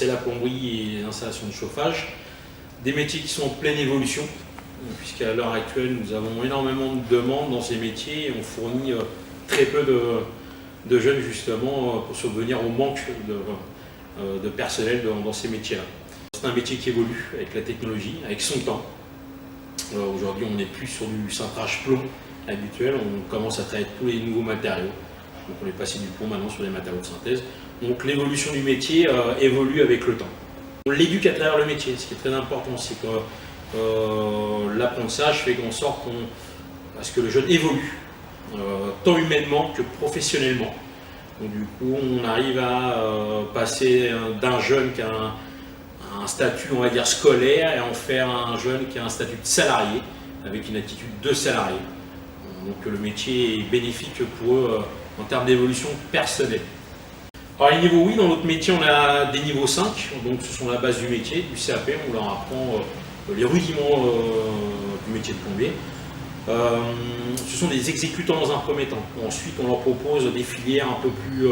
c'est la plomberie et l'installation de chauffage. Des métiers qui sont en pleine évolution, puisqu'à l'heure actuelle, nous avons énormément de demandes dans ces métiers et on fournit très peu de jeunes justement pour subvenir au manque de personnel dans ces métiers-là. C'est un métier qui évolue avec la technologie, avec son temps. Aujourd'hui, on n'est plus sur du cintrage plomb habituel, on commence à travailler tous les nouveaux matériaux. Donc on est passé du plomb maintenant sur des matériaux de synthèse. Donc l'évolution du métier évolue avec le temps. On l'éduque à travers le métier, ce qui est très important, c'est que l'apprentissage fait en sorte à ce que le jeune évolue, tant humainement que professionnellement. Donc du coup, on arrive à passer d'un jeune qui a un statut, on va dire, scolaire et en faire un jeune qui a un statut de salarié, avec une attitude de salarié. Donc le métier est bénéfique pour eux en termes d'évolution personnelle. Alors les niveaux, oui, dans notre métier, on a des niveaux 5, donc ce sont la base du métier, du CAP, on leur apprend les rudiments du métier de plombier. Ce sont des exécutants dans un premier temps. Ensuite, on leur propose des filières un peu plus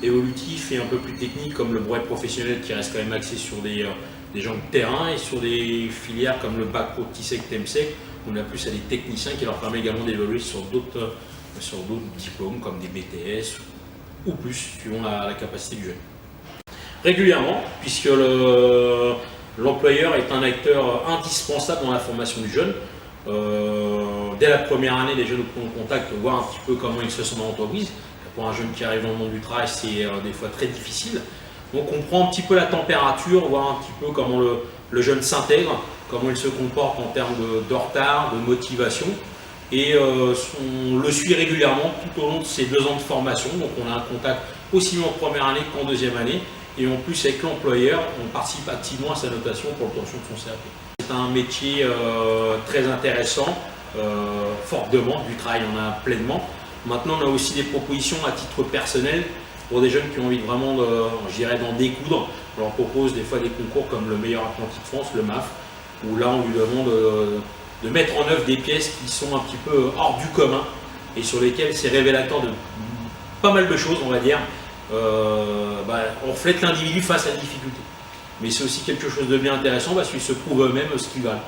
évolutives et un peu plus techniques, comme le brevet professionnel qui reste quand même axé sur des gens de terrain, et sur des filières comme le bac pro TISEC, TEMSEC, on a plus à des techniciens qui leur permet également d'évoluer sur d'autres diplômes comme des BTS ou plus, suivant la capacité du jeune. Régulièrement, puisque l'employeur est un acteur indispensable dans la formation du jeune. Dès la première année, les jeunes nous prennent contact, voir un petit peu comment ils se sentent dans l'entreprise. Pour un jeune qui arrive dans le monde du travail, c'est des fois très difficile. Donc on prend un petit peu la température, voir un petit peu comment le jeune s'intègre, comment il se comporte en termes de retard, de motivation. Et on le suit régulièrement tout au long de ces 2 ans de formation. Donc on a un contact aussi bien en première année qu'en deuxième année. Et en plus avec l'employeur, on participe activement à sa notation pour l'obtention de son CAP. C'est un métier très intéressant, forte demande, du travail on a pleinement. Maintenant on a aussi des propositions à titre personnel pour des jeunes qui ont envie vraiment d'en découdre. On leur propose des fois des concours comme le meilleur apprenti de France, le MAF, où là on lui demande de mettre en œuvre des pièces qui sont un petit peu hors du commun et sur lesquelles c'est révélateur de pas mal de choses, on va dire. On reflète l'individu face à la difficulté. Mais c'est aussi quelque chose de bien intéressant parce qu'ils se prouvent eux-mêmes ce qu'ils valent.